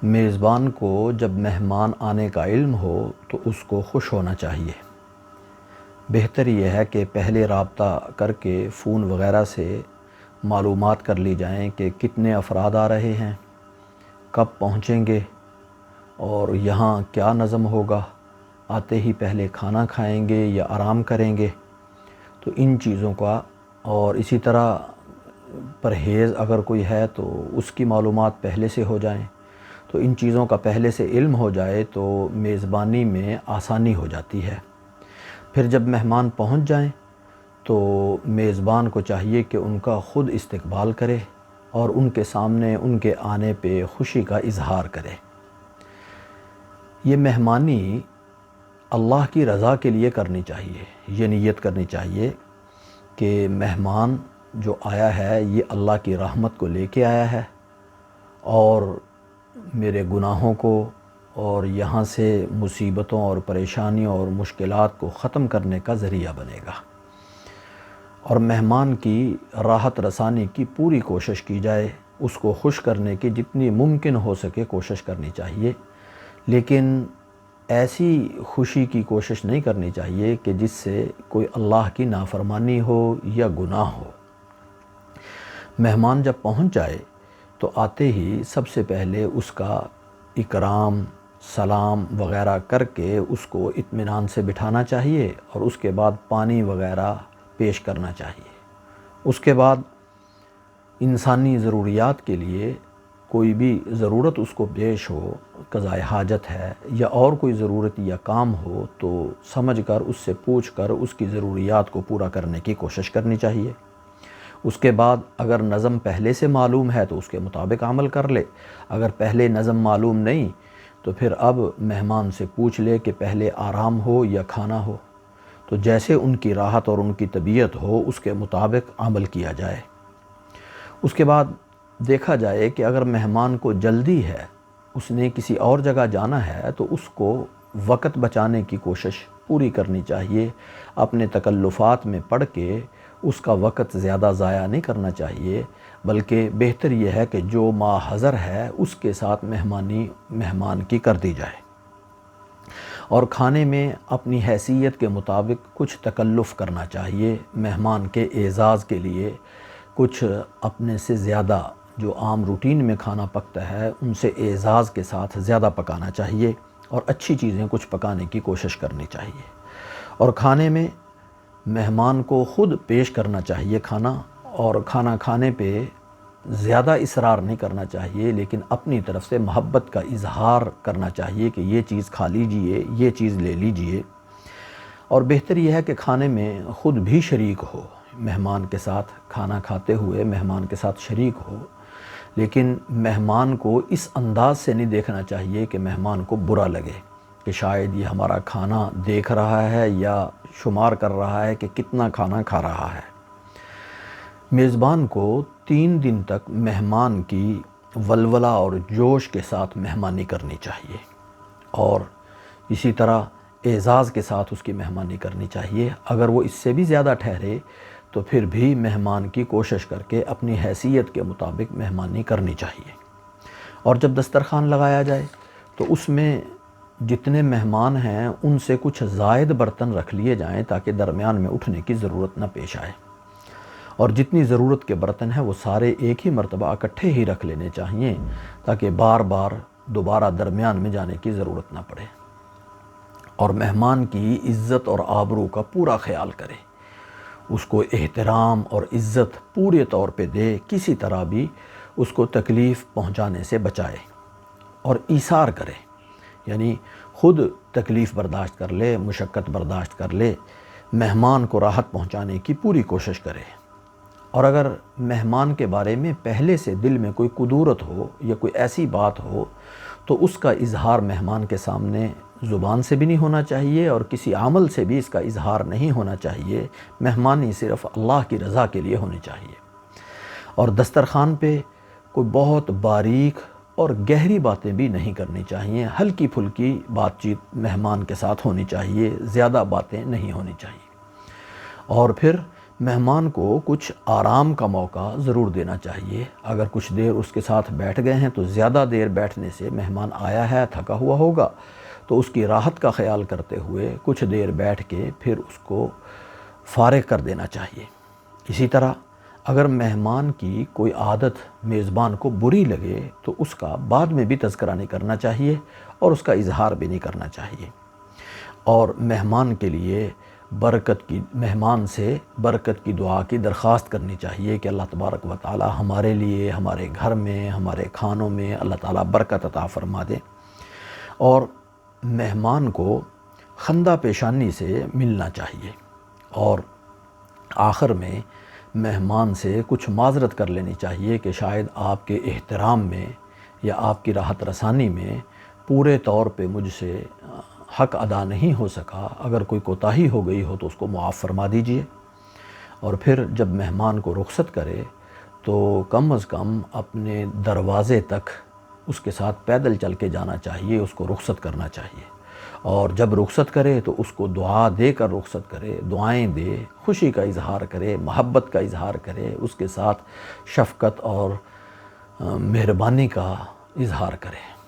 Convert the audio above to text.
میزبان کو جب مہمان آنے کا علم ہو تو اس کو خوش ہونا چاہیے۔ بہتر یہ ہے کہ پہلے رابطہ کر کے فون وغیرہ سے معلومات کر لی جائیں کہ کتنے افراد آ رہے ہیں، کب پہنچیں گے اور یہاں کیا نظم ہوگا، آتے ہی پہلے کھانا کھائیں گے یا آرام کریں گے۔ تو ان چیزوں کا، اور اسی طرح پرہیز اگر کوئی ہے تو اس کی معلومات پہلے سے ہو جائیں۔ تو ان چیزوں کا پہلے سے علم ہو جائے تو میزبانی میں آسانی ہو جاتی ہے۔ پھر جب مہمان پہنچ جائیں تو میزبان کو چاہیے کہ ان کا خود استقبال کرے اور ان کے سامنے ان کے آنے پہ خوشی کا اظہار کرے۔ یہ مہمانی اللہ کی رضا کے لیے کرنی چاہیے۔ یہ نیت کرنی چاہیے کہ مہمان جو آیا ہے یہ اللہ کی رحمت کو لے کے آیا ہے اور میرے گناہوں کو اور یہاں سے مصیبتوں اور پریشانیوں اور مشکلات کو ختم کرنے کا ذریعہ بنے گا، اور مہمان کی راحت رسانی کی پوری کوشش کی جائے، اس کو خوش کرنے کی جتنی ممکن ہو سکے کوشش کرنی چاہیے، لیکن ایسی خوشی کی کوشش نہیں کرنی چاہیے کہ جس سے کوئی اللہ کی نافرمانی ہو یا گناہ ہو۔ مہمان جب پہنچ جائے تو آتے ہی سب سے پہلے اس کا اکرام، سلام وغیرہ کر کے اس کو اطمینان سے بٹھانا چاہیے، اور اس کے بعد پانی وغیرہ پیش کرنا چاہیے۔ اس کے بعد انسانی ضروریات کے لیے کوئی بھی ضرورت اس کو پیش ہو، قضاء حاجت ہے یا اور کوئی ضرورت یا کام ہو، تو سمجھ کر اس سے پوچھ کر اس کی ضروریات کو پورا کرنے کی کوشش کرنی چاہیے۔ اس کے بعد اگر نظم پہلے سے معلوم ہے تو اس کے مطابق عمل کر لے، اگر پہلے نظم معلوم نہیں تو پھر اب مہمان سے پوچھ لے کہ پہلے آرام ہو یا کھانا ہو۔ تو جیسے ان کی راحت اور ان کی طبیعت ہو اس کے مطابق عمل کیا جائے۔ اس کے بعد دیکھا جائے کہ اگر مہمان کو جلدی ہے، اس نے کسی اور جگہ جانا ہے، تو اس کو وقت بچانے کی کوشش پوری کرنی چاہیے۔ اپنے تکلفات میں پڑ کے اس کا وقت زیادہ ضائع نہیں کرنا چاہیے، بلکہ بہتر یہ ہے کہ جو ما حضر ہے اس کے ساتھ مہمانی مہمان کی کر دی جائے، اور کھانے میں اپنی حیثیت کے مطابق کچھ تکلف کرنا چاہیے۔ مہمان کے اعزاز کے لیے کچھ اپنے سے زیادہ، جو عام روٹین میں کھانا پکتا ہے ان سے اعزاز کے ساتھ زیادہ پکانا چاہیے، اور اچھی چیزیں کچھ پکانے کی کوشش کرنی چاہیے۔ اور کھانے میں مہمان کو خود پیش کرنا چاہیے کھانا، اور کھانا کھانے پہ زیادہ اصرار نہیں کرنا چاہیے، لیکن اپنی طرف سے محبت کا اظہار کرنا چاہیے کہ یہ چیز کھا لیجئے، یہ چیز لے لیجئے۔ اور بہتر یہ ہے کہ کھانے میں خود بھی شریک ہو، مہمان کے ساتھ کھانا کھاتے ہوئے مہمان کے ساتھ شریک ہو، لیکن مہمان کو اس انداز سے نہیں دیکھنا چاہیے کہ مہمان کو برا لگے کہ شاید یہ ہمارا کھانا دیکھ رہا ہے یا شمار کر رہا ہے کہ کتنا کھانا کھا رہا ہے۔ میزبان کو 3 دن تک مہمان کی ولولہ اور جوش کے ساتھ مہمانی کرنی چاہیے، اور اسی طرح اعزاز کے ساتھ اس کی مہمانی کرنی چاہیے۔ اگر وہ اس سے بھی زیادہ ٹھہرے تو پھر بھی مہمان کی کوشش کر کے اپنی حیثیت کے مطابق مہمانی کرنی چاہیے۔ اور جب دسترخوان لگایا جائے تو اس میں جتنے مہمان ہیں ان سے کچھ زائد برتن رکھ لیے جائیں تاکہ درمیان میں اٹھنے کی ضرورت نہ پیش آئے، اور جتنی ضرورت کے برتن ہیں وہ سارے ایک ہی مرتبہ اکٹھے ہی رکھ لینے چاہیے تاکہ بار بار دوبارہ درمیان میں جانے کی ضرورت نہ پڑے۔ اور مہمان کی عزت اور آبرو کا پورا خیال کرے، اس کو احترام اور عزت پورے طور پہ دے، کسی طرح بھی اس کو تکلیف پہنچانے سے بچائے، اور ایثار کرے، یعنی خود تکلیف برداشت کر لے، مشقت برداشت کر لے، مہمان کو راحت پہنچانے کی پوری کوشش کرے۔ اور اگر مہمان کے بارے میں پہلے سے دل میں کوئی کدورت ہو یا کوئی ایسی بات ہو تو اس کا اظہار مہمان کے سامنے زبان سے بھی نہیں ہونا چاہیے، اور کسی عمل سے بھی اس کا اظہار نہیں ہونا چاہیے۔ مہمانی صرف اللہ کی رضا کے لیے ہونی چاہیے، اور دسترخوان پہ کوئی بہت باریک اور گہری باتیں بھی نہیں کرنی چاہیے، ہلکی پھلکی بات چیت مہمان کے ساتھ ہونی چاہیے، زیادہ باتیں نہیں ہونی چاہیے۔ اور پھر مہمان کو کچھ آرام کا موقع ضرور دینا چاہیے۔ اگر کچھ دیر اس کے ساتھ بیٹھ گئے ہیں تو زیادہ دیر بیٹھنے سے مہمان آیا ہے تھکا ہوا ہوگا، تو اس کی راحت کا خیال کرتے ہوئے کچھ دیر بیٹھ کے پھر اس کو فارغ کر دینا چاہیے۔ اسی طرح اگر مہمان کی کوئی عادت میزبان کو بری لگے تو اس کا بعد میں بھی تذکرہ نہیں کرنا چاہیے اور اس کا اظہار بھی نہیں کرنا چاہیے، اور مہمان کے لیے مہمان سے برکت کی دعا کی درخواست کرنی چاہیے کہ اللہ تبارک و تعالی ہمارے لیے، ہمارے گھر میں، ہمارے کھانوں میں اللہ تعالی برکت عطا فرما دے، اور مہمان کو خندہ پیشانی سے ملنا چاہیے، اور آخر میں مہمان سے کچھ معذرت کر لینی چاہیے کہ شاید آپ کے احترام میں یا آپ کی راحت رسانی میں پورے طور پہ مجھ سے حق ادا نہیں ہو سکا، اگر کوئی کوتاہی ہو گئی ہو تو اس کو معاف فرما دیجئے۔ اور پھر جب مہمان کو رخصت کرے تو کم از کم اپنے دروازے تک اس کے ساتھ پیدل چل کے جانا چاہیے، اس کو رخصت کرنا چاہیے، اور جب رخصت کرے تو اس کو دعا دے کر رخصت کرے، دعائیں دے، خوشی کا اظہار کرے، محبت کا اظہار کرے، اس کے ساتھ شفقت اور مہربانی کا اظہار کرے۔